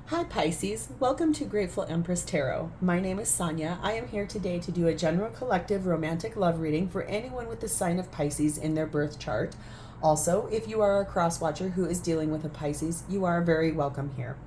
Hi Pisces, welcome to Grateful Empress Tarot. My name is Sonia. I am here today to do a general collective romantic love reading for anyone with the sign of Pisces in their birth chart. Also, if you are a cross watcher who is dealing with a Pisces, you are very welcome here.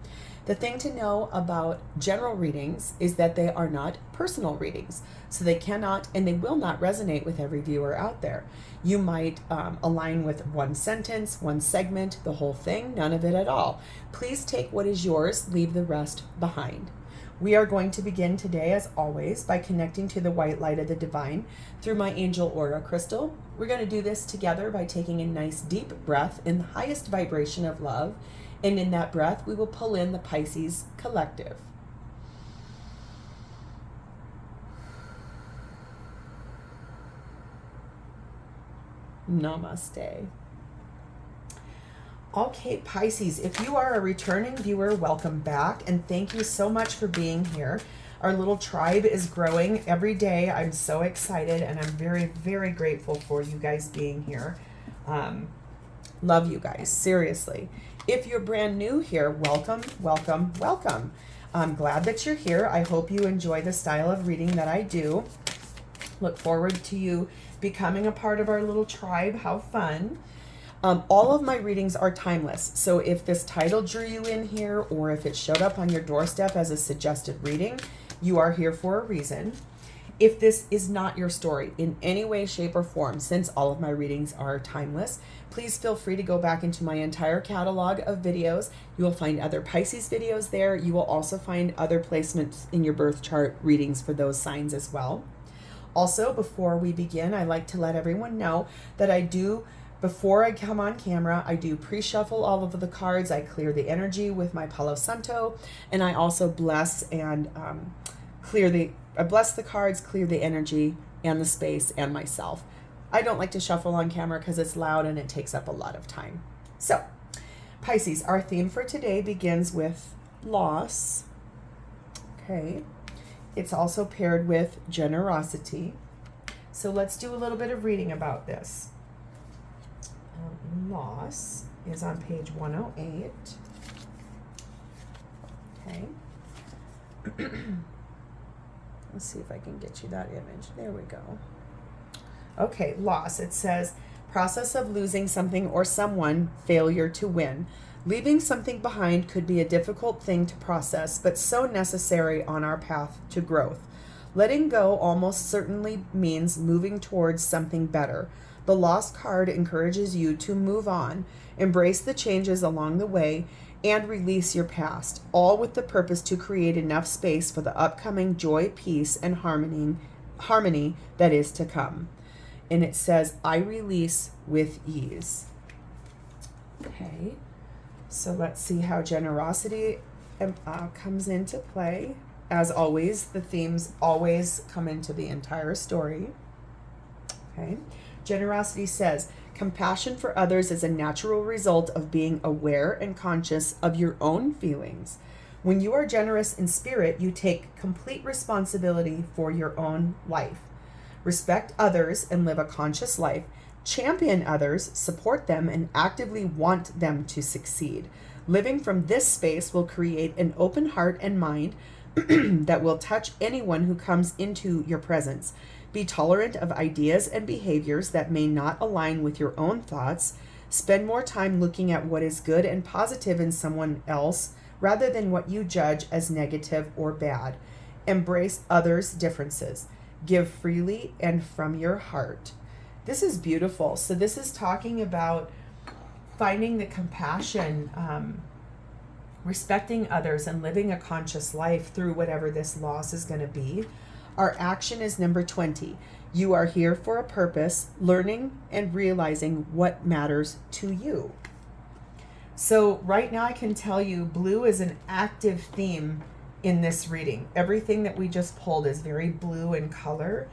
The thing to know about general readings is that they are not personal readings, so they cannot and they will not resonate with every viewer out there. You might align with one sentence, one segment, the whole thing, none of it at all. Please take what is yours, leave the rest behind. We are going to begin today, as always, by connecting to the white light of the divine through my angel aura crystal. We're going to do this together by taking a nice deep breath in the highest vibration of love. And in that breath, we will pull in the Pisces collective. Namaste. Okay, Pisces, if you are a returning viewer, welcome back. And thank you so much for being here. Our little tribe is growing every day. I'm so excited and I'm very, very grateful for you guys being here. Love you guys, seriously. If you're brand new here, welcome, welcome, welcome. I'm glad that you're here. I hope you enjoy the style of reading that I do. Look forward to you becoming a part of our little tribe. How fun. All of my readings are timeless. So if this title drew you in here or if it showed up on your doorstep as a suggested reading, you are here for a reason. If this is not your story in any way, shape, or form, since all of my readings are timeless, please feel free to go back into my entire catalog of videos. You will find other Pisces videos there. You will also find other placements in your birth chart readings for those signs as well. Also, before we begin, I like to let everyone know that before I come on camera, I do pre-shuffle all of the cards. I clear the energy with my Palo Santo, and I also bless and I bless the cards, clear the energy and the space and myself. I don't like to shuffle on camera because it's loud and it takes up a lot of time. So, Pisces, our theme for today begins with loss. Okay. It's also paired with generosity. So let's do a little bit of reading about this. Loss is on page 108. Okay. Let's see if I can get you that image. There we go. Okay, loss. It says, process of losing something or someone, failure to win. Leaving something behind could be a difficult thing to process, but so necessary on our path to growth. Letting go almost certainly means moving towards something better. The lost card encourages you to move on, embrace the changes along the way, and release your past, all with the purpose to create enough space for the upcoming joy, peace, and harmony that is to come. And it says, I release with ease. Okay, so let's see how generosity comes into play. As always, the themes always come into the entire story. Okay, generosity says, compassion for others is a natural result of being aware and conscious of your own feelings. When you are generous in spirit, you take complete responsibility for your own life. Respect others and live a conscious life. Champion others, support them, and actively want them to succeed. Living from this space will create an open heart and mind that will touch anyone who comes into your presence. Be tolerant of ideas and behaviors that may not align with your own thoughts. Spend more time looking at what is good and positive in someone else rather than what you judge as negative or bad. Embrace others' differences. Give freely and from your heart. This is beautiful. So this is talking about finding the compassion, respecting others, and living a conscious life through whatever this loss is going to be. Our action is number 20. You are here for a purpose, learning and realizing what matters to you. So right now I can tell you blue is an active theme in this reading. Everything that we just pulled is very blue in color.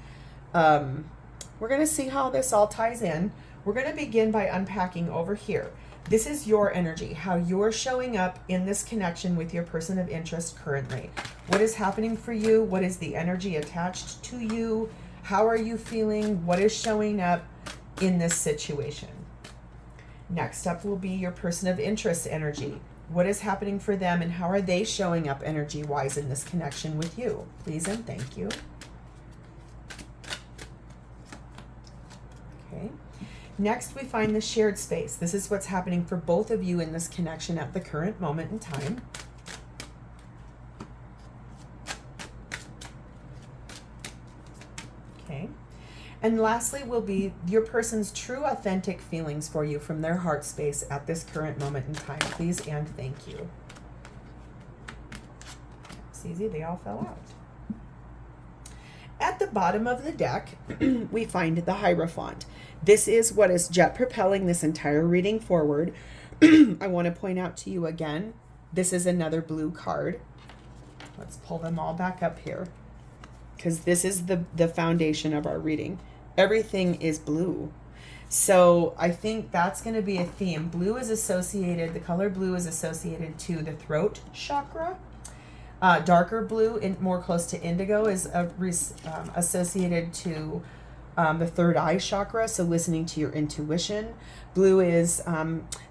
We're going to see how this all ties in. We're going to begin by unpacking over here. This is your energy, how you're showing up in this connection with your person of interest currently. What is happening for you? What is the energy attached to you? How are you feeling? What is showing up in this situation? Next up will be your person of interest energy. What is happening for them, and how are they showing up energy-wise in this connection with you? Please and thank you. Okay. Next, we find the shared space. This is what's happening for both of you in this connection at the current moment in time. Okay. And lastly will be your person's true authentic feelings for you from their heart space at this current moment in time. Please and thank you. It's easy, they all fell out. At the bottom of the deck, we find the Hierophant. This is what is jet propelling this entire reading forward. I want to point out to you again, this is another blue card. Let's pull them all back up here, because this is the foundation of our reading. Everything is blue. So I think that's going to be a theme. Blue is associated, the color blue is associated to the throat chakra. Darker blue, more close to indigo, is associated to the third eye chakra, so listening to your intuition. Blue is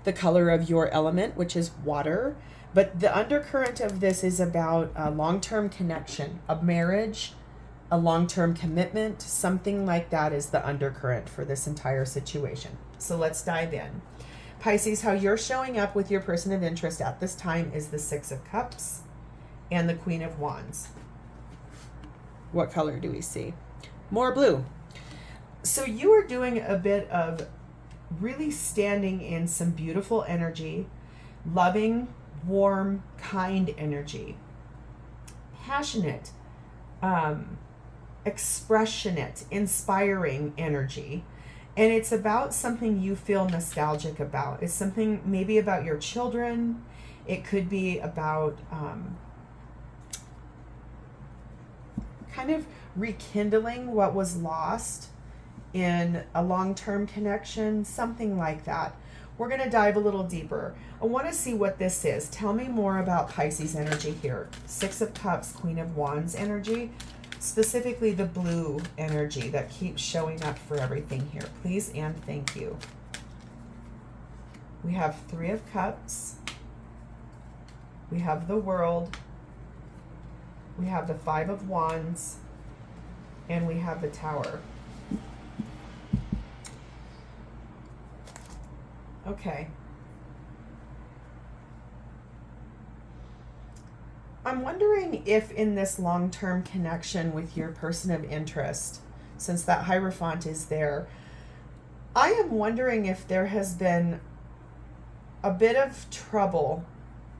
the color of your element, which is water. But the undercurrent of this is about a long-term connection, a marriage, a long-term commitment, something like that is the undercurrent for this entire situation. So let's dive in. Pisces, how you're showing up with your person of interest at this time is the Six of Cups and the Queen of Wands. What color do we see? More blue. So you are doing a bit of really standing in some beautiful energy, loving, warm, kind energy, passionate, expressionate, inspiring energy. And it's about something you feel nostalgic about. It's something maybe about your children. It could be about kind of rekindling what was lost in a long-term connection, something like that. We're going to dive a little deeper. I want to see what this is. Tell me more about Pisces energy here. Six of Cups, Queen of Wands energy, specifically the blue energy that keeps showing up for everything here. Please and thank you. We have Three of Cups. We have the World. We have the Five of Wands. And we have the Tower. Okay. I'm wondering if in this long-term connection with your person of interest, since that Hierophant is there, I am wondering if there has been a bit of trouble,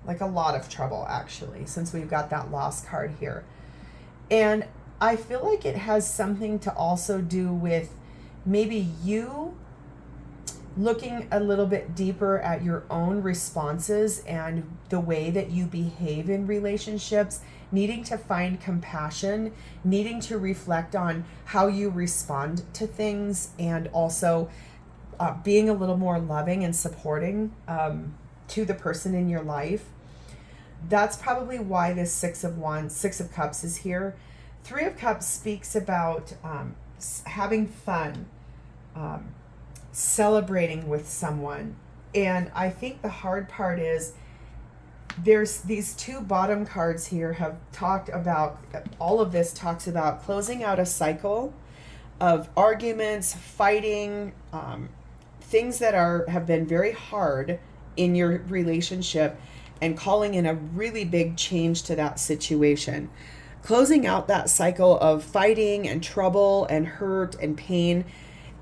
like a lot of trouble actually, since we've got that lost card here. And I feel like it has something to also do with maybe you looking a little bit deeper at your own responses and the way that you behave in relationships, needing to find compassion, needing to reflect on how you respond to things, and also being a little more loving and supporting to the person in your life. That's probably why this Six of Cups is here. Three of Cups speaks about having fun, celebrating with someone. And I think the hard part is there's these two bottom cards here have talked about, all of this talks about closing out a cycle of arguments, fighting, things that have been very hard in your relationship, and calling in a really big change to that situation. Closing out that cycle of fighting and trouble and hurt and pain,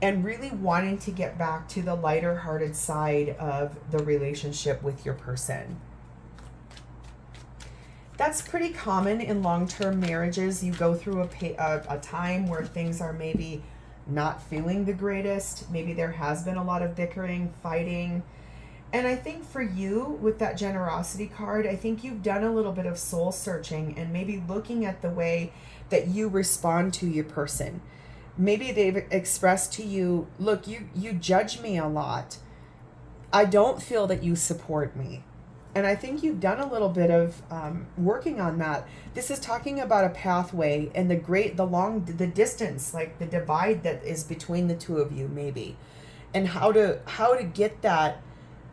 and really wanting to get back to the lighter hearted side of the relationship with your person. That's pretty common in long-term marriages. You go through a time where things are maybe not feeling the greatest. Maybe there has been a lot of bickering, fighting. And I think for you, with that generosity card, I think you've done a little bit of soul searching and maybe looking at the way that you respond to your person. Maybe they've expressed to you, look, you judge me a lot. I don't feel that you support me. And I think you've done a little bit of working on that. This is talking about a pathway and the distance, like the divide that is between the two of you maybe. And how to get that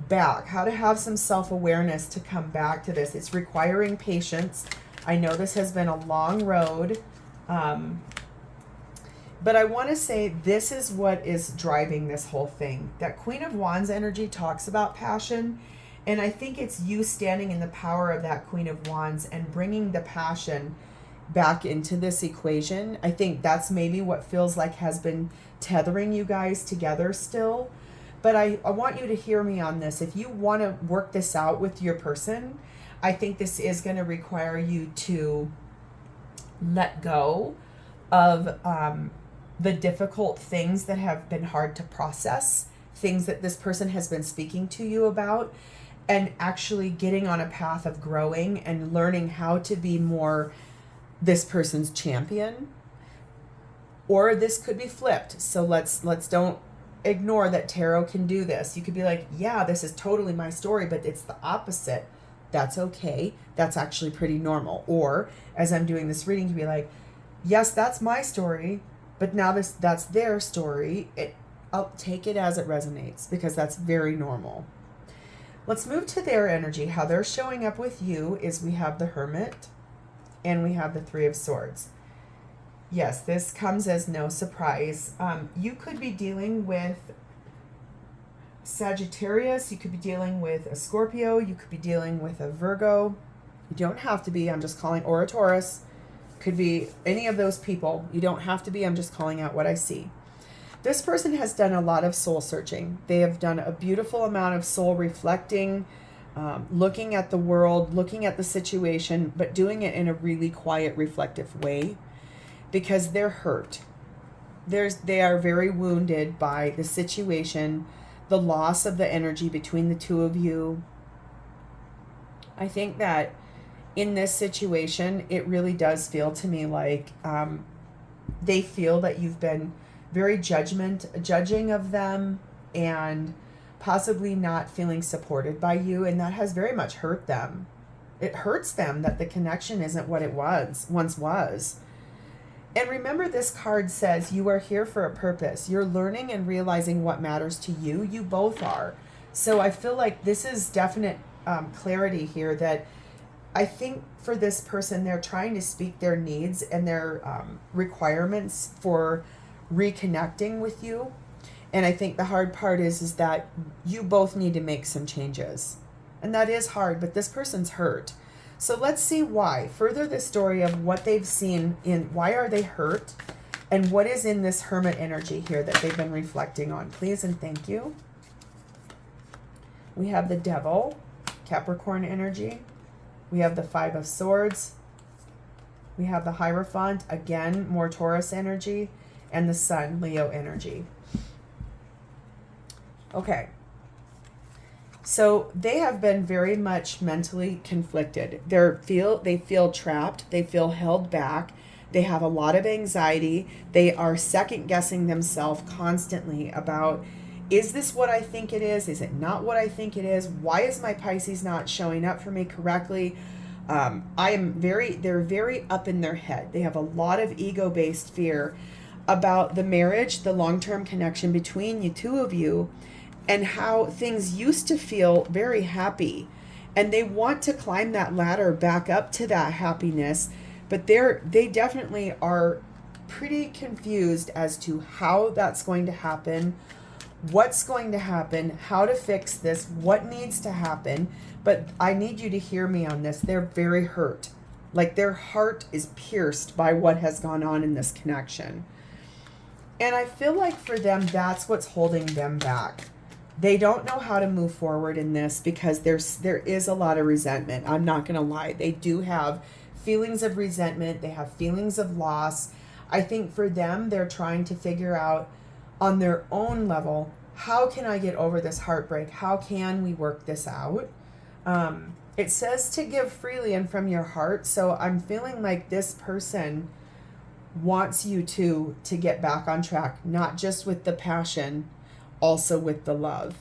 back, how to have some self-awareness to come back to this. It's requiring patience. I know this has been a long road, but I want to say this is what is driving this whole thing. That Queen of Wands energy talks about passion, and I think it's you standing in the power of that Queen of Wands and bringing the passion back into this equation. I think that's maybe what feels like has been tethering you guys together still. But I want you to hear me on this. If you want to work this out with your person, I think this is going to require you to let go of the difficult things that have been hard to process, things that this person has been speaking to you about, and actually getting on a path of growing and learning how to be more this person's champion. Or this could be flipped. So let's don't ignore that tarot can do this. You could be like, yeah, this is totally my story, but it's the opposite. That's okay. That's actually pretty normal. Or as I'm doing this reading, you can be like, yes, that's my story, but now that's their story. I'll take it as it resonates because that's very normal. Let's move to their energy. How they're showing up with you is we have the Hermit and we have the Three of Swords. Yes, this comes as no surprise. You could be dealing with Sagittarius. You could be dealing with a Scorpio. You could be dealing with a Virgo. You don't have to be. I'm just calling, or a Taurus. Could be any of those people. You don't have to be. I'm just calling out what I see. This person has done a lot of soul searching. They have done a beautiful amount of soul reflecting, looking at the world, looking at the situation, but doing it in a really quiet, reflective way. Because they're hurt. They are very wounded by the situation, the loss of the energy between the two of you. I think that in this situation, it really does feel to me like they feel that you've been very judging of them and possibly not feeling supported by you, and that has very much hurt them. It hurts them that the connection isn't what it once was. And remember, this card says you are here for a purpose. You're learning and realizing what matters to you. You both are. So I feel like this is definite clarity here that I think for this person, they're trying to speak their needs and their requirements for reconnecting with you. And I think the hard part is that you both need to make some changes. And that is hard, but this person's hurt. So let's see why. Further the story of what they've seen in why are they hurt and what is in this Hermit energy here that they've been reflecting on. Please and thank you. We have the Devil, Capricorn energy. We have the Five of Swords. We have the Hierophant, again, more Taurus energy, and the Sun, Leo energy. Okay. So they have been very much mentally conflicted. They feel trapped. They feel held back. They have a lot of anxiety. They are second guessing themselves constantly about, is this what I think it is? Is it not what I think it is? Why is my Pisces not showing up for me correctly? They're very up in their head. They have a lot of ego-based fear about the marriage, the long-term connection between you two of you, and how things used to feel very happy. And they want to climb that ladder back up to that happiness, but they definitely are pretty confused as to how that's going to happen, what's going to happen, how to fix this, what needs to happen. But I need you to hear me on this. They're very hurt. Like their heart is pierced by what has gone on in this connection. And I feel like for them, that's what's holding them back. They don't know how to move forward in this because there is a lot of resentment. I'm not going to lie. They do have feelings of resentment. They have feelings of loss. I think for them, they're trying to figure out on their own level, how can I get over this heartbreak? How can we work this out? It says to give freely and from your heart. So I'm feeling like this person wants you to get back on track, not just with the passion, also with the love.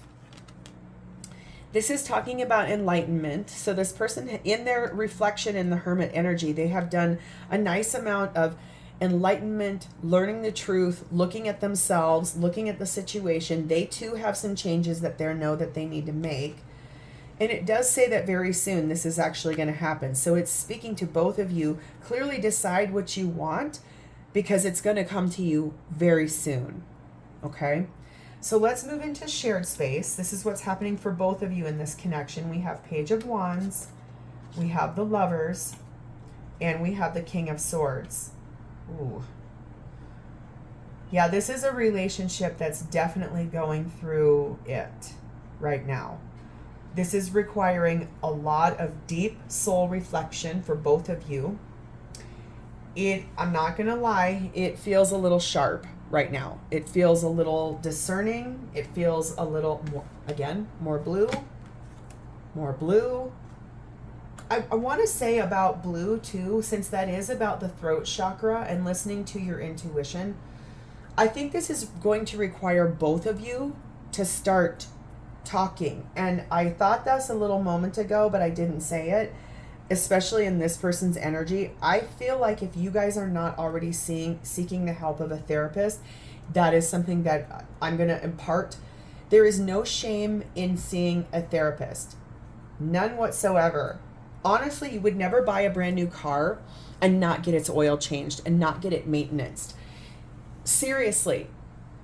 This is talking about enlightenment. So this person, in their reflection in the Hermit energy, they have done a nice amount of enlightenment, learning the truth, looking at themselves, looking at the situation. They too have some changes that they know that they need to make. And it does say that very soon this is actually going to happen. So it's speaking to both of you. Clearly decide what you want, because it's going to come to you very soon. Okay? So let's move into shared space. This is what's happening for both of you in this connection. We have Page of Wands, we have the Lovers, and we have the King of Swords. Ooh. Yeah, this is a relationship that's definitely going through it right now. This is requiring a lot of deep soul reflection for both of you. I'm not going to lie, it feels a little sharp right now. It feels a little discerning. It feels a little more, again, more blue. More blue. I want to say about blue too, since that is about the throat chakra and listening to your intuition. I think this is going to require both of you to start talking. And I thought that's a little moment ago, but I didn't say it, especially in this person's energy. I feel like if you guys are not already seeking the help of a therapist, that is something that I'm going to impart. There is no shame in seeing a therapist. None whatsoever. Honestly, you would never buy a brand new car and not get its oil changed and not get it maintained. Seriously,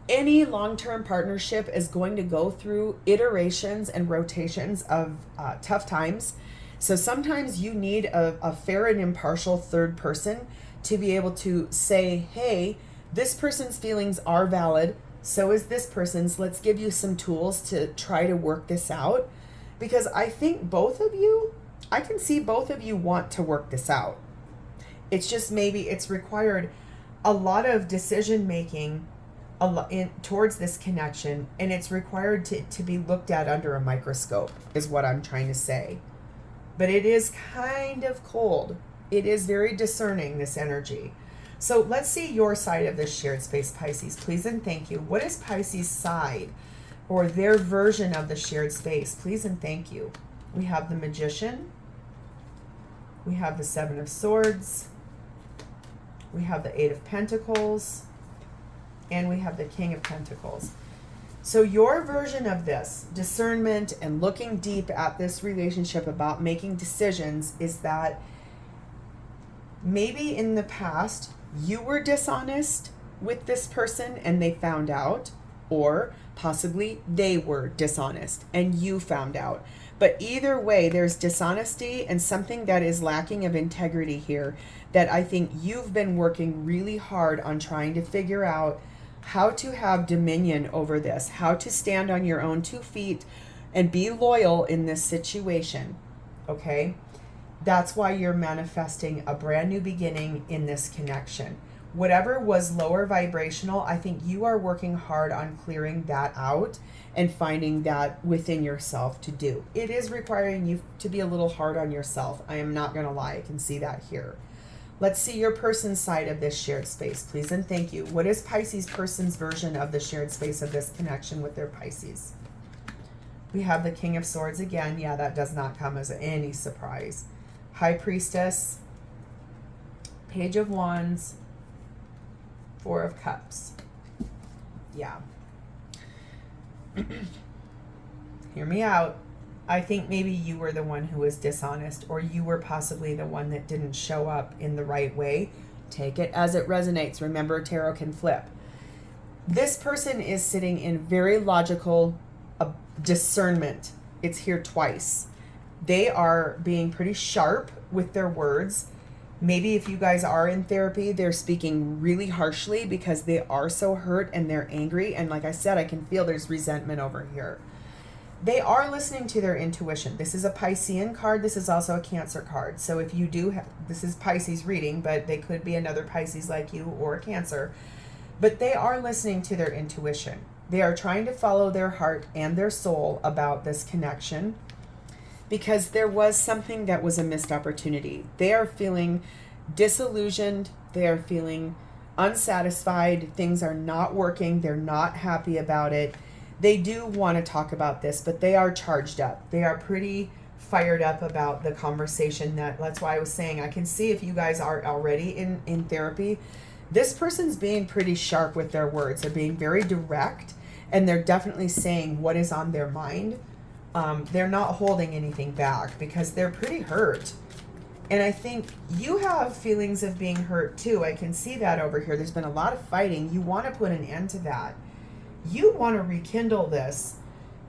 any long-term partnership is going to go through iterations and rotations of tough times. So sometimes you need a fair and impartial third person to be able to say, hey, this person's feelings are valid, so is this person's. Let's give you some tools to try to work this out. Because I think both of you, I can see both of you want to work this out. It's just maybe it's required a lot of decision making towards this connection, and it's required to be looked at under a microscope is what I'm trying to say. But it is kind of cold. It is very discerning, this energy. So let's see your side of this shared space, Pisces. Please and thank you. What is Pisces' side or their version of the shared space? Please and thank you. We have the Magician. We have the Seven of Swords. We have the Eight of Pentacles. And we have the King of Pentacles. So your version of this, discernment and looking deep at this relationship about making decisions, is that maybe in the past you were dishonest with this person and they found out, or possibly they were dishonest and you found out. But either way, there's dishonesty and something that is lacking of integrity here that I think you've been working really hard on trying to figure out how to have dominion over this, how to stand on your own 2 feet and be loyal in this situation, okay? That's why you're manifesting a brand new beginning in this connection. Whatever was lower vibrational, I think you are working hard on clearing that out and finding that within yourself to do. It is requiring you to be a little hard on yourself. I am not going to lie. I can see that here. Let's see your person's side of this shared space, please and thank you. What is Pisces' person's version of the shared space of this connection with their Pisces? We have the King of Swords again. Yeah, that does not come as any surprise. High Priestess, Page of Wands, Four of Cups. Yeah. Hear me out. I think maybe you were the one who was dishonest, or you were possibly the one that didn't show up in the right way. Take it as it resonates. Remember, tarot can flip. This person is sitting in very logical discernment. It's here twice. They are being pretty sharp with their words. Maybe if you guys are in therapy, they're speaking really harshly because they are so hurt and they're angry. And like I said, I can feel there's resentment over here. They are listening to their intuition. This is a Piscean card. This is also a Cancer card. So if you do have, this is Pisces reading, but they could be another Pisces like you or a Cancer. But they are listening to their intuition. They are trying to follow their heart and their soul about this connection because there was something that was a missed opportunity. They are feeling disillusioned. They are feeling unsatisfied. Things are not working. They're not happy about it. They do want to talk about this, but they are charged up. They are pretty fired up about the conversation. That's why I was saying I can see if you guys are already in therapy, This person's being pretty sharp with their words. They're being very direct, and they're definitely saying what is on their mind. They're not holding anything back because they're pretty hurt. And I think you have feelings of being hurt too. I can see that over here. There's been a lot of fighting. You want to put an end to that. You want to rekindle this.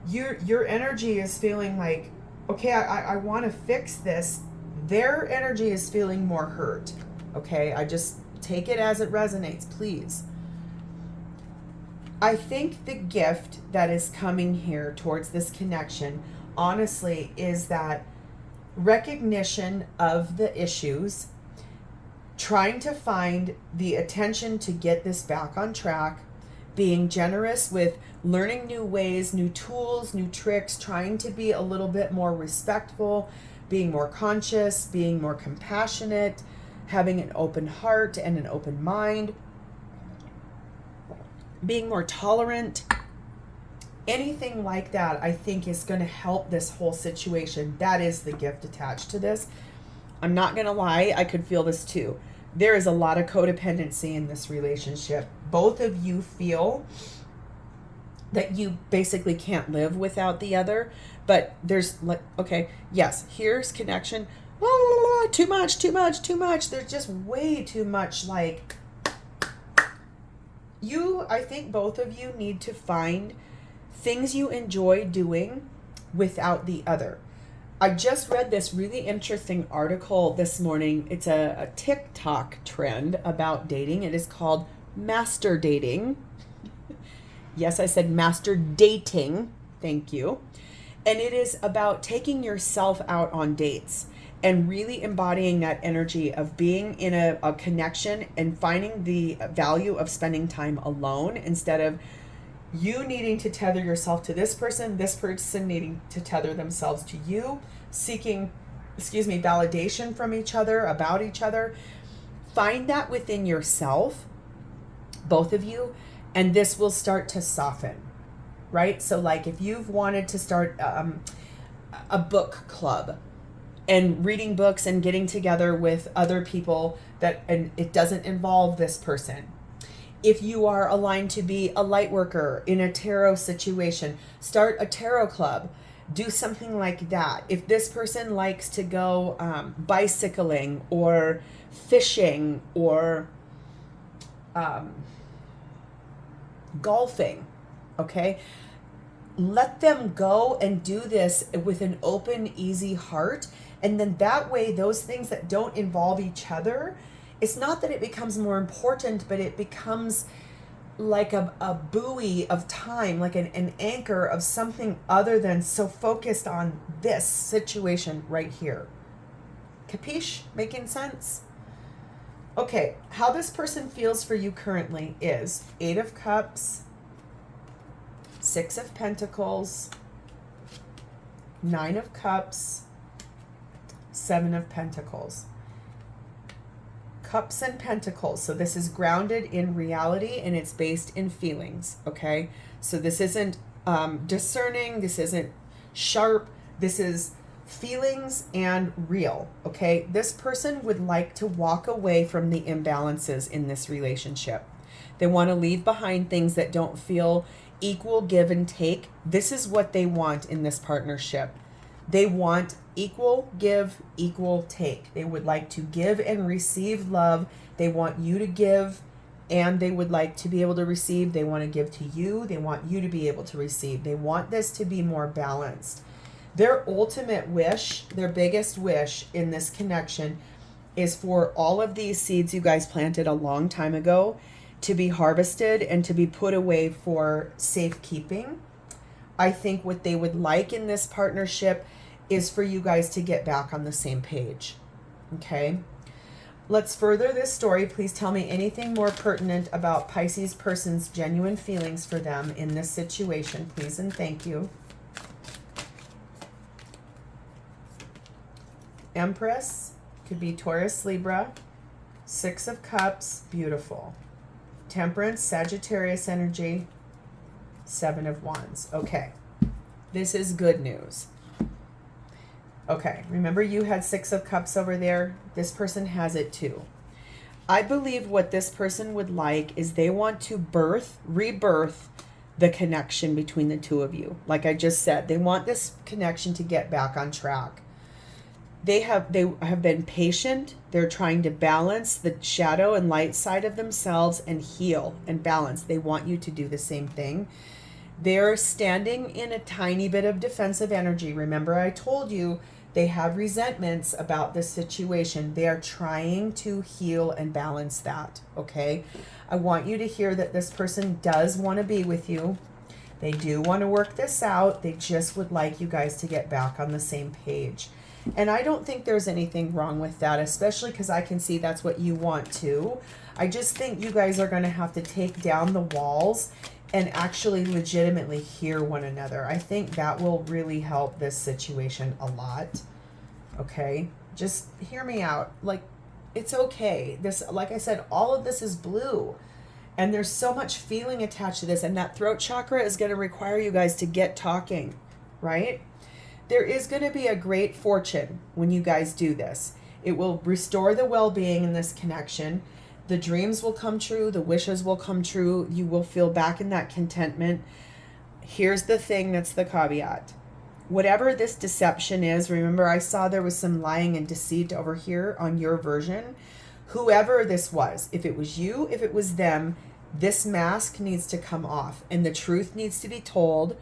Your energy is feeling like, okay, I want to fix this. Their energy is feeling more hurt. Okay, I just take it as it resonates, please. I think the gift that is coming here towards this connection, honestly, is that recognition of the issues, trying to find the attention to get this back on track, being generous with learning new ways, new tools, new tricks, trying to be a little bit more respectful, being more conscious, being more compassionate, having an open heart and an open mind, being more tolerant. Anything like that, I think, is going to help this whole situation. That is the gift attached to this. I'm not going to lie, I could feel this too. There is a lot of codependency in this relationship. Both of you feel that you basically can't live without the other, but there's like, okay, yes, here's connection. Too much. There's just way too much. Like, I think both of you need to find things you enjoy doing without the other. I just read this really interesting article this morning. It's a TikTok trend about dating. It is called master dating. Yes, I said master dating. Thank you. And it is about taking yourself out on dates and really embodying that energy of being in a connection and finding the value of spending time alone instead of you needing to tether yourself to this person needing to tether themselves to you, seeking, validation from each other, about each other. Find that within yourself, both of you, and this will start to soften, right? So like if you've wanted to start a book club and reading books and getting together with other people and it doesn't involve this person. If you are aligned to be a light worker in a tarot situation, start a tarot club. Do something like that. If this person likes to go bicycling or fishing or golfing, okay? Let them go and do this with an open, easy heart. And then that way, those things that don't involve each other, it's not that it becomes more important, but it becomes like a buoy of time, like an anchor of something other than so focused on this situation right here. Capiche? Making sense? Okay, how this person feels for you currently is 8 of Cups, 6 of Pentacles, 9 of Cups, 7 of Pentacles. Cups and Pentacles. So this is grounded in reality and it's based in feelings, okay? So this isn't discerning, this isn't sharp, this is feelings and real, okay? This person would like to walk away from the imbalances in this relationship. They want to leave behind things that don't feel equal give and take. This is what they want in this partnership. They want equal give, equal take. They would like to give and receive love. They want you to give and they would like to be able to receive. They want to give to you. They want you to be able to receive. They want this to be more balanced. Their ultimate wish, their biggest wish in this connection is for all of these seeds you guys planted a long time ago to be harvested and to be put away for safekeeping. I think what they would like in this partnership is for you guys to get back on the same page. Okay? Let's further this story. Please tell me anything more pertinent about Pisces person's genuine feelings for them in this situation, please and thank you. Empress, could be Taurus, Libra. 6 of Cups, beautiful. Temperance, Sagittarius energy. 7 of Wands. Okay, this is good news. Okay, remember you had 6 of Cups over there? This person has it too. I believe what this person would like is they want to rebirth the connection between the two of you. Like I just said, they want this connection to get back on track. They have been patient. They're trying to balance the shadow and light side of themselves and heal and balance. They want you to do the same thing. They're standing in a tiny bit of defensive energy. Remember, I told you they have resentments about this situation. They are trying to heal and balance that, okay? I want you to hear that this person does want to be with you. They do want to work this out. They just would like you guys to get back on the same page. And I don't think there's anything wrong with that, especially because I can see that's what you want too. I just think you guys are going to have to take down the walls and actually legitimately hear one another. I think that will really help this situation a lot. Okay? Just hear me out. Like, it's okay. This, like I said, all of this is blue. And there's so much feeling attached to this. And that throat chakra is going to require you guys to get talking, right? There is going to be a great fortune when you guys do this. It will restore the well-being in this connection. The dreams will come true. The wishes will come true. You will feel back in that contentment. Here's the thing that's the caveat. Whatever this deception is, remember I saw there was some lying and deceit over here on your version. Whoever this was, if it was you, if it was them, this mask needs to come off and the truth needs to be told.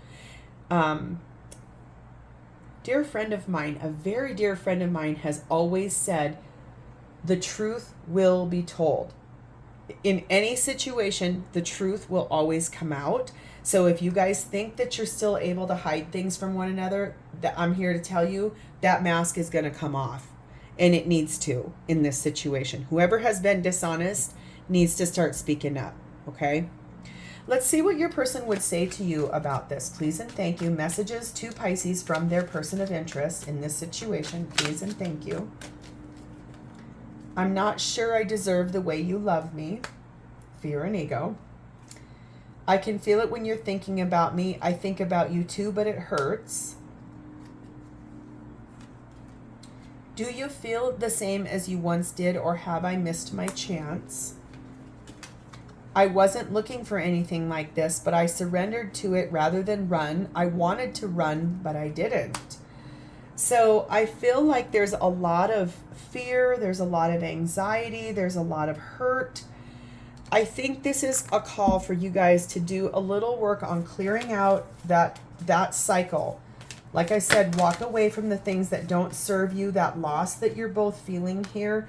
Dear friend of mine, a very dear friend of mine has always said, the truth will be told. In any situation, the truth will always come out. So if you guys think that you're still able to hide things from one another, that I'm here to tell you that mask is going to come off. And it needs to in this situation. Whoever has been dishonest needs to start speaking up. Okay? Let's see what your person would say to you about this. Please and thank you. Messages to Pisces from their person of interest in this situation. Please and thank you. I'm not sure I deserve the way you love me. Fear and ego. I can feel it when you're thinking about me. I think about you too, but it hurts. Do you feel the same as you once did, or have I missed my chance? I wasn't looking for anything like this, but I surrendered to it rather than run. I wanted to run, but I didn't. So I feel like there's a lot of fear, there's a lot of anxiety, there's a lot of hurt. I think this is a call for you guys to do a little work on clearing out that cycle. Like I said, walk away from the things that don't serve you, that loss that you're both feeling here.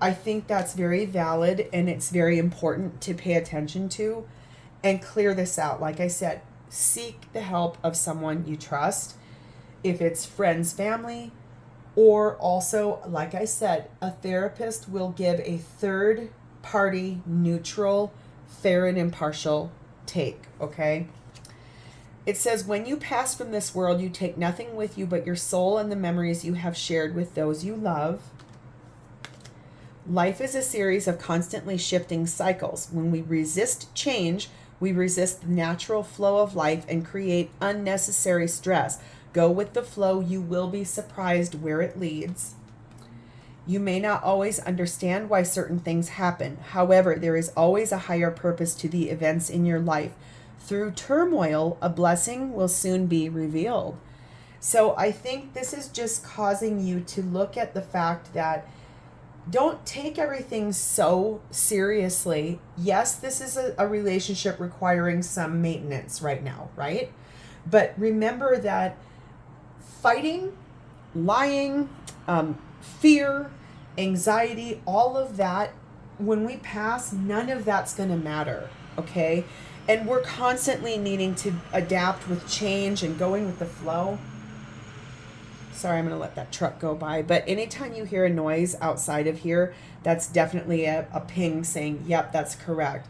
I think that's very valid and it's very important to pay attention to and clear this out. Like I said, seek the help of someone you trust. If it's friends, family, or also, like I said, a therapist will give a third party, neutral, fair and impartial take, okay? It says, when you pass from this world, you take nothing with you but your soul and the memories you have shared with those you love. Life is a series of constantly shifting cycles. When we resist change, we resist the natural flow of life and create unnecessary stress. Go with the flow. You will be surprised where it leads. You may not always understand why certain things happen. However, there is always a higher purpose to the events in your life. Through turmoil, a blessing will soon be revealed. So I think this is just causing you to look at the fact that don't take everything so seriously. Yes, this is a relationship requiring some maintenance right now, right? But remember that fighting, lying, fear, anxiety, all of that, when we pass, none of that's going to matter, okay? And we're constantly needing to adapt with change and going with the flow. Sorry, I'm going to let that truck go by. But anytime you hear a noise outside of here, that's definitely a ping saying, yep, that's correct.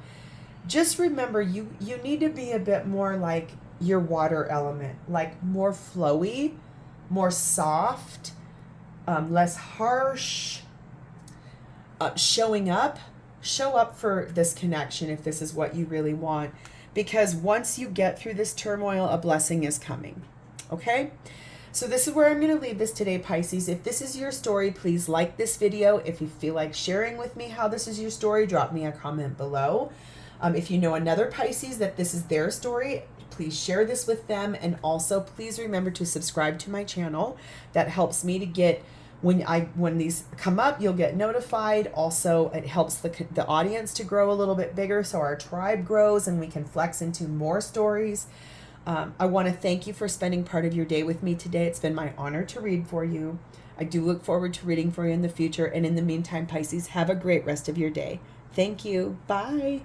Just remember, you need to be a bit more like your water element, like more flowy, more soft, less harsh. Show up for this connection if this is what you really want. Because once you get through this turmoil, a blessing is coming. Okay? So this is where I'm going to leave this today, Pisces. If this is your story, please like this video. If you feel like sharing with me how this is your story, drop me a comment below. If you know another Pisces that this is their story, please share this with them. And also, please remember to subscribe to my channel. That helps me to get, when these come up, you'll get notified. Also, it helps the audience to grow a little bit bigger, so our tribe grows and we can flex into more stories. I want to thank you for spending part of your day with me today. It's been my honor to read for you. I do look forward to reading for you in the future. And in the meantime, Pisces, have a great rest of your day. Thank you. Bye.